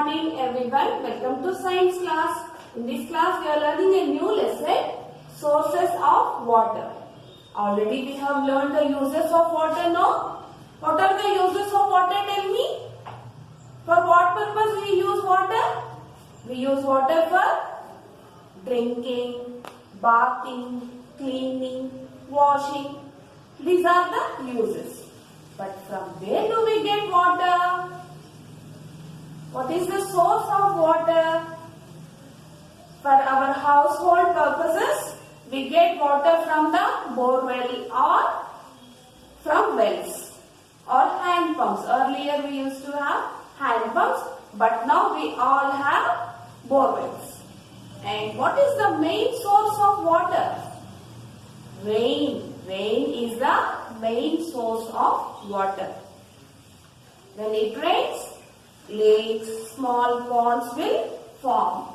morning everyone. Welcome to science class. In this class we are learning a new lesson, sources of water. Already we have learned the uses of water, no? What are the uses of water? Tell me. For what purpose we use water? We use water for drinking, bathing, cleaning, washing. These are the uses. But from where do we get water? What is the source of water? For our household purposes, we get water from the borewell or from wells or hand pumps. Earlier we used to have hand pumps, but now we all have borewells. And what is the main source of water? Rain. Rain is the main source of water. When it rains, lakes, small ponds will form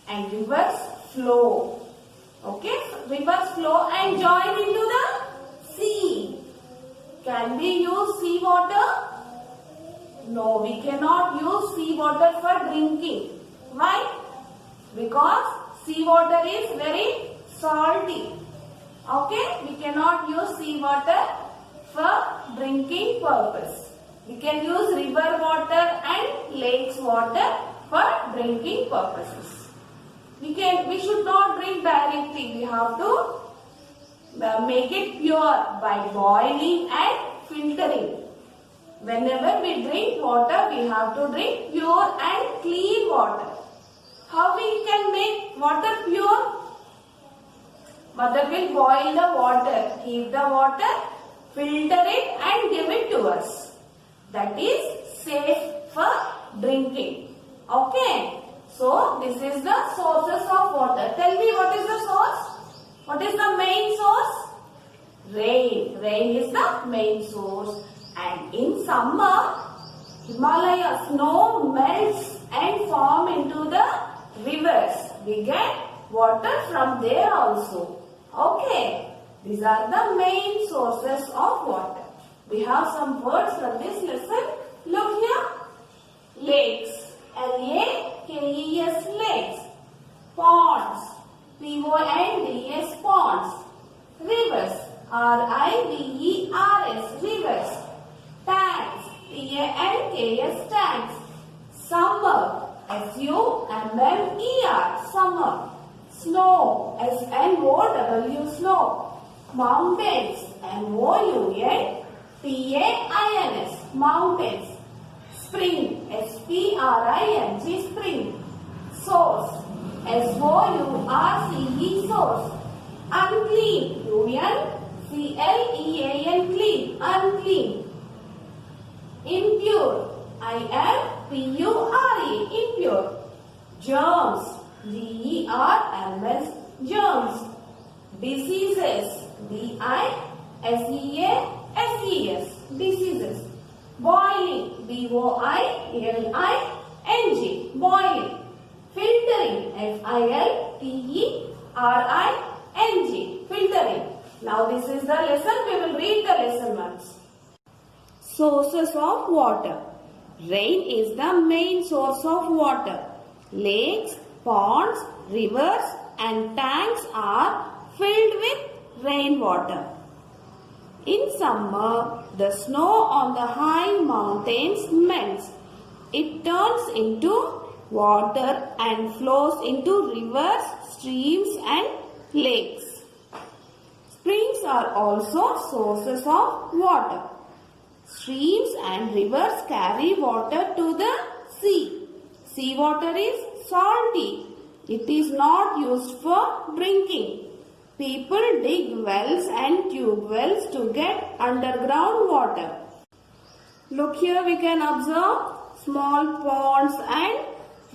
and rivers flow. Okay, rivers flow and join into the sea. Can we use sea water? No, we cannot use sea water for drinking. Why? Because sea water is very salty. Okay, we cannot use sea water for drinking purpose. We can use river water and lakes water for drinking purposes. We should not drink directly. We have to make it pure by boiling and filtering. Whenever we drink water, we have to drink pure and clean water. How we can make water pure? Mother will boil the water, heat the water, filter it and give it to us. That is safe for drinking. Okay. So, this is the sources of water. Tell me, what is the source? What is the main source? Rain. Rain is the main source. And in summer, Himalaya snow melts and form into the rivers. We get water from there also. Okay. These are the main sources of water. We have some words from this lesson. Look here. Lakes. L-A-K-E-S, lakes. Ponds. P-O-N-D-S, ponds. Rivers. R-I-V-E-R-S, rivers. Tanks. T-A-N-K-S, tanks. Summer. S-U-M-M-E-R, summer. Snow. S-N-O-W, snow. Mountains. M-O-U-N-T-A-I-N-S, mountains. Spring. S-P-R-I-N-G, spring. Source. S-O-U-R-C-E, source. Unclean. U-N-C-L-E-A-N, clean, unclean. Impure. I-M-P-U-R-E, impure. Germs. G-E-R-M-S, germs. Diseases. D-I-S-E-A-S-E-S, diseases. Boiling. B-O-I-L-I-N-G, boiling. Filtering. F-I-L-T-E-R-I-N-G, filtering. Now this is the lesson. We will read the lesson once. Sources of water. Rain is the main source of water. Lakes, ponds, rivers and tanks are filled with rainwater. In summer, the snow on the high mountains melts. It turns into water and flows into rivers, streams and lakes. Springs are also sources of water. Streams and rivers carry water to the sea. Sea water is salty. It is not used for drinking. People dig wells and tube wells to get underground water. Look here, we can observe small ponds and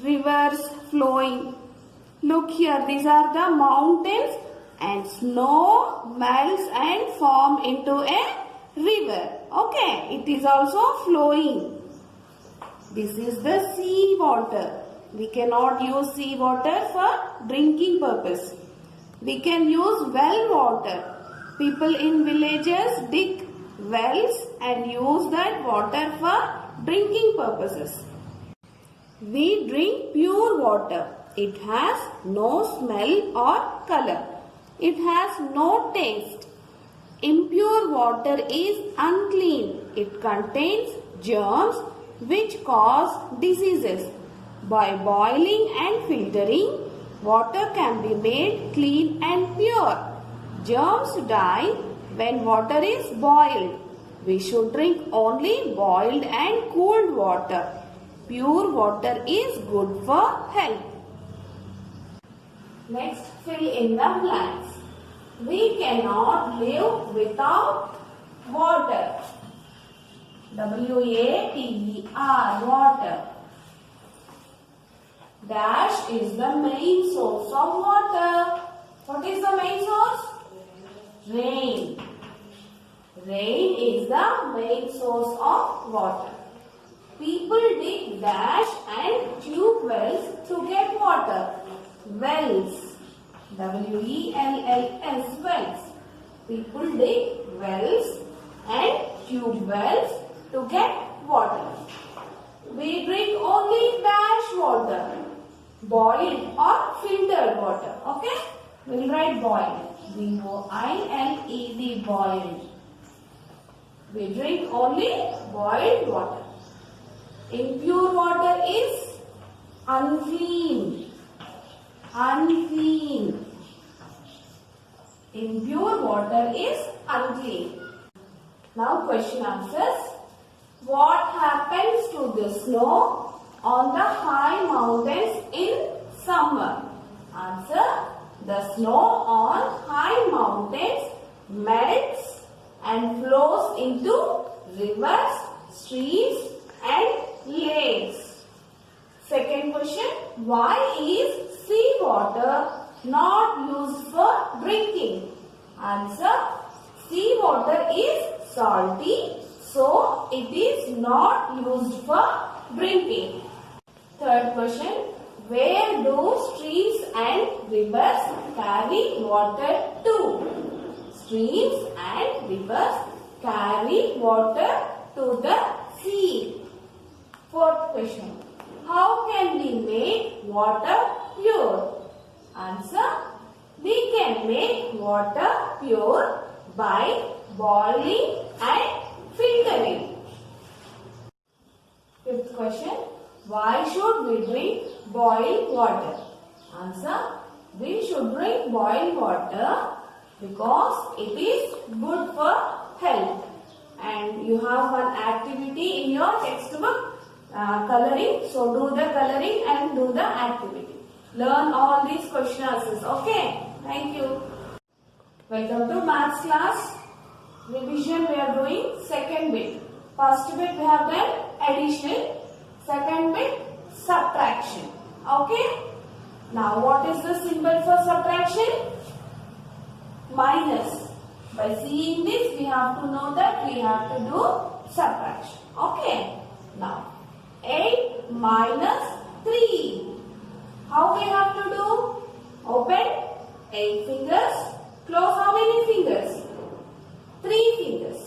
rivers flowing. Look here, these are the mountains and snow melts and form into a river. Okay, it is also flowing. This is the sea water. We cannot use sea water for drinking purpose. We can use well water. People in villages dig wells and use that water for drinking purposes. We drink pure water. It has no smell or color. It has no taste. Impure water is unclean. It contains germs which cause diseases. By boiling and filtering, water can be made clean and pure. Germs die when water is boiled. We should drink only boiled and cooled water. Pure water is good for health. Next, fill in the blanks. We cannot live without water. W-A-T-E-R, water. Dash is the main source of water. What is the main source? Rain. Rain is the main source of water. People dig dash and tube wells to get water. Wells. W-E-L-L-S, wells. People dig wells and tube wells to get water. We drink only dash water. Boiled or filtered water. Okay? We'll write boiled. B-O-I-L-E-D, boiled. We drink only boiled water. Impure water is unclean. Unclean. Impure water is unclean. Now question answers. What happens to the snow on the high mountains in summer? Answer. The snow on high mountains melts and flows into rivers, streams and lakes. Second question. Why is seawater not used for drinking? Answer. Seawater is salty, so it is not used for drinking. Third question. Where do streams and rivers carry water to? Streams and rivers carry water to the sea. Fourth question. How can we make water pure? Answer. We can make water pure by boiling and filtering. Fifth question. Why should we drink boiled water? Answer. We should drink boiled water because it is good for health. And you have one activity in your textbook, coloring. So do the coloring and do the activity. Learn all these question answers. Okay. Thank you. Welcome to maths class. Revision we are doing second bit. First bit we have done addition. Second bit subtraction. Okay. Now what is the symbol for subtraction? Minus. By seeing this we have to know that we have to do subtraction. Okay. Now 8 minus 3. How we have to do? Open 8 fingers. Close how many fingers? 3 fingers.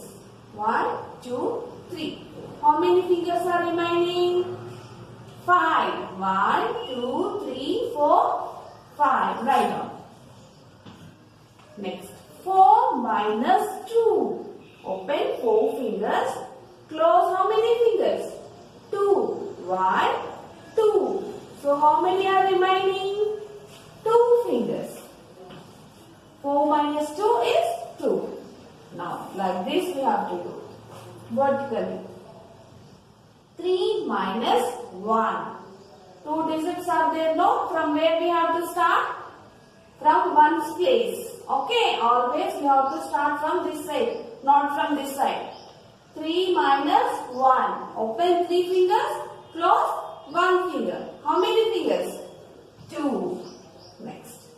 1, 2, 3. How many fingers are remaining? 5. 1, 2, 3, 4, 5. Write down. Next. 4 minus 2. Open 4 fingers. Close how many fingers? 2. 1, 2. So how many are remaining? 2 fingers. 4 minus 2 is 2. Now like this we have to do. Vertically. 3 minus 1. 2 digits are there, no? From where we have to start? From 1's place. Okay, always we have to start from this side, not from this side. 3 minus 1. Open 3 fingers, close 1 finger. How many fingers? 2. Next.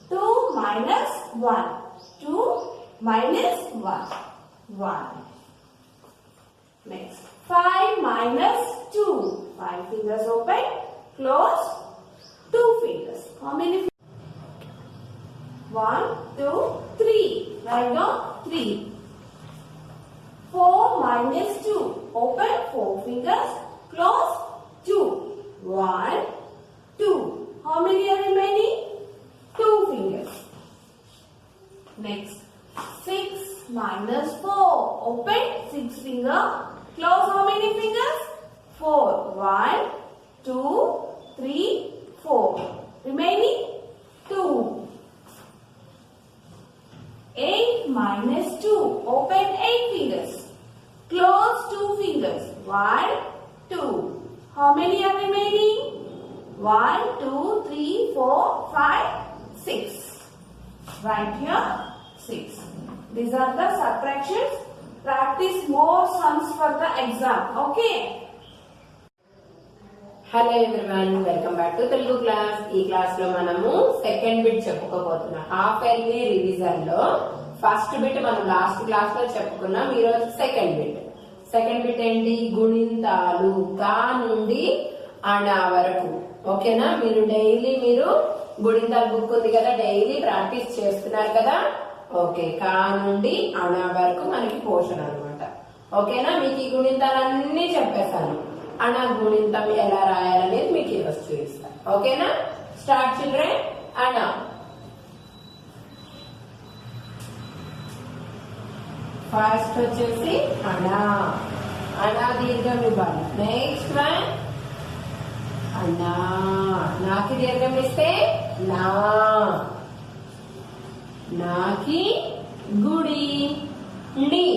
2 minus 1. 2 minus 1. 1. Next. 5 minus 2. 5 fingers open, close 2 fingers. How many fingers? 1, 2, 3. Write down 3. 4 minus 2. Open 4 fingers, close 2. 1, 2. How many are remaining? 2 fingers. Next, 6 minus 4. Open 6 finger. Close how many fingers? 4. 1, 2, 3, 4. Remaining 2. 8 minus 2. Open 8 fingers. Close 2 fingers. 1, 2. How many are remaining? 1, 2, 3, 4, 5, 6. Right here, 6. These are the subtractions. Practice more sums for the exam. Okay? Hello everyone, welcome back to Telugu class. ఈ class లో మనము second bit చెప్పుకోబోతున్నాం. Half early revision లో first bit మనం last class లో చెప్పుకున్నాం. ఈ రోజు సెకండ్ బిట్. సెకండ్ బిట్ ఏంటి? గుణింతాలు. కా నుండి అణా వరకు. ఓకేనా? మీరు డైలీ గుణింతాలు బుక్ ఉంది కదా, డైలీ ప్రాక్టీస్ చేస్తున్నారు కదా. ఓకే, కా నుండి అణా వరకు మనకి పోషన్ అనమాట. ఓకేనా? మీకు ఈ గుణింతాలన్నీ చెప్పేశాను. అణా గుణింతం ఎలా రాయాలనేది మీకు ఈరోజు చూపిస్తాను. ఓకేనా? Start children. అణా. ఫస్ట్ వచ్చేసి అణా. అణా దీర్ఘం ఇవ్వాలి. నెక్స్ట్ వన్ అణా. నాకి దీర్ఘం ఇస్తే నా. నాకి గుడి ని.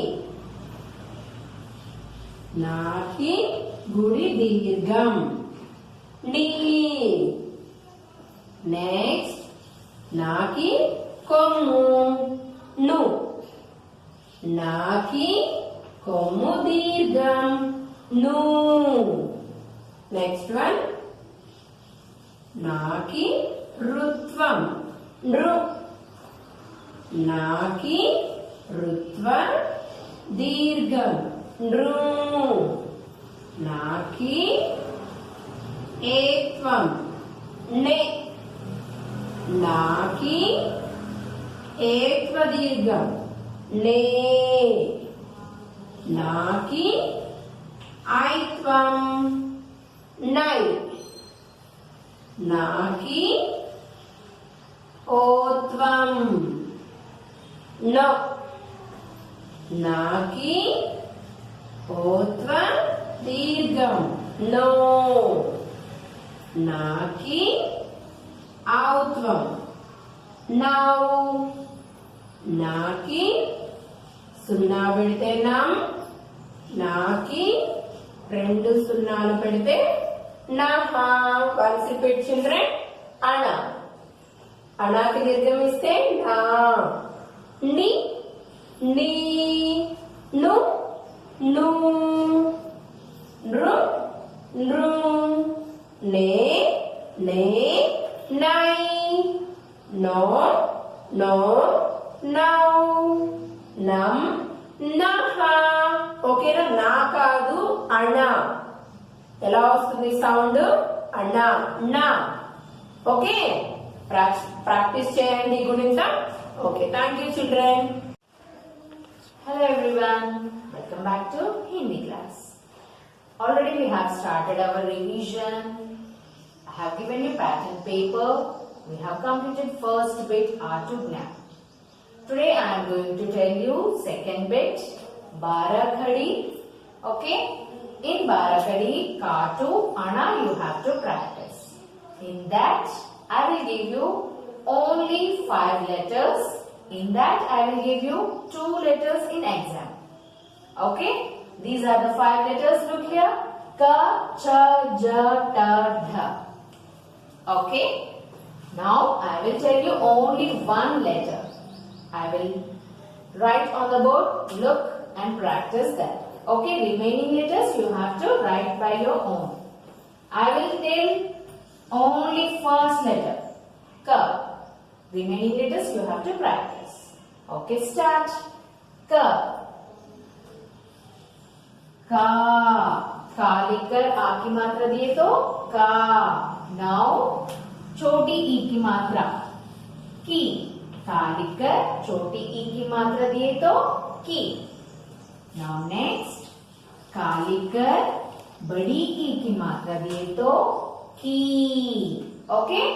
నాకి గుడి దీర్ఘం నీ. నెక్స్ట్ నాకి కొమ్ము ను. నాకి కొమ్ము దీర్ఘం ను. నెక్స్ట్ వన్ నాకి రుత్వం నృ. నాకి రుత్వ దీర్ఘం నృ. నాకి ఏత్వం నే. నాకి ఏత్వ దీర్ఘం నే. నాకి ఐత్వం నై. నాకి ఓత్వం నో. నాకి ఓత్వ దీర్ఘం నో. నాకి ఔత్వం నౌ. నాకి సున్నా పెడితే నం. నాకి 2 సున్నాలు పెడితే నహ. Once repeat children. అణా. అణాకి దీర్ఘం ఇస్తే నా. ని నీ. ను ను. నృ నృ. నే నే నై. నో నో నౌ. నం నహ. ఓకేనా? నా కాదు, అణా. ఎలా వస్తుంది సౌండ్? అణా నా. ఓకే, ప్రాక్టీస్ చేయండి గుణింతం. Okay, thank you children. Hello everyone, welcome back to Hindi class. Already we have started our revision. I have given you pattern paper. We have completed first bit Aatu Gnan. Today I am going to tell you second bit Bara Khadi. Okay? In Bara Khadi, Ka to Ana you have to practice. In that I will give you only 5 letters. In that I will give you 2 letters in exam. Okay? These are the 5 letters. Look here. Ka, cha, ja, ta, dha. Okay? Now I will tell you only 1 letter. I will write on the board. Look and practice that. Okay? Remaining letters you have to write by your own. I will tell only first letter. Ka. Remaining letters you have to practice. Okay, start. Ka. Ka. Ka लिखकर आ की मात्रा दिए तो का. Now छोटी ई की मात्रा की. का लिखकर छोटी ई की मात्रा दिए तो की. Now next का लिखकर बड़ी ई की मात्रा दिए तो key. Okay?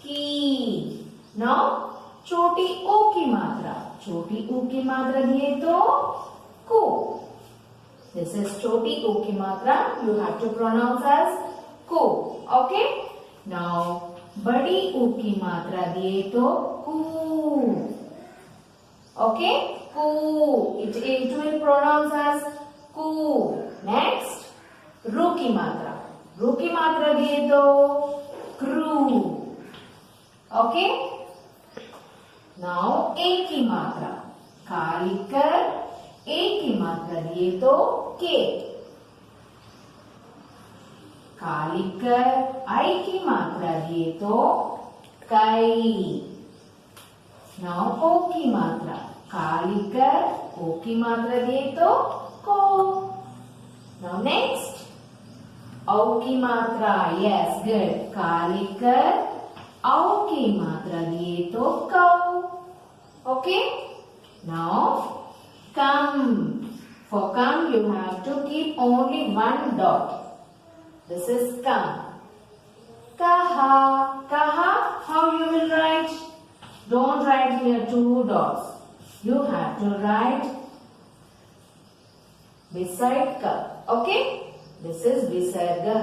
Key. Now, छोटी ओ की मात्रा. छोटी ऊ की मात्रा दिए तो को. This is छोटी ओ की मात्रा. You have to pronounce as को. Okay? Now, बड़ी ऊ की मात्रा दिए तो कू. Okay? Ku. It will pronounce as ku. Next, ru की मात्रा. रू की मात्रा दिए तो क्रू. Okay? Now ए की मात्रा. का लिखकर ए की मात्रा दिए तो के. का लिखकर आई की मात्रा दिए तो कई. Now ओ की मात्रा. का लिखकर ओ की मात्रा दिए तो को. Now next, औ की मात्रा. Yes, good. का लिखकर औ की मात्रा दिए तो कौ. Okay? Now, come. For come, you have to keep only one dot. This is come. Kaha. Kaha, how you will write? Don't write here two dots. You have to write beside ka. Okay? This is visarga.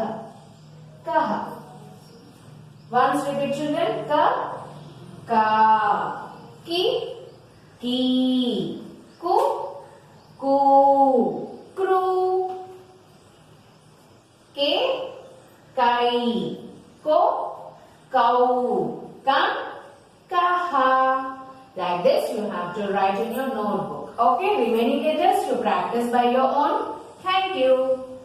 Kaha. Once repeat children. Ka. Ki. Ku. Kru. Ke. Kai. Kau. Kaha. Like this you have to write in your notebook. Okay, remaining letters you practice by your own. Thank you.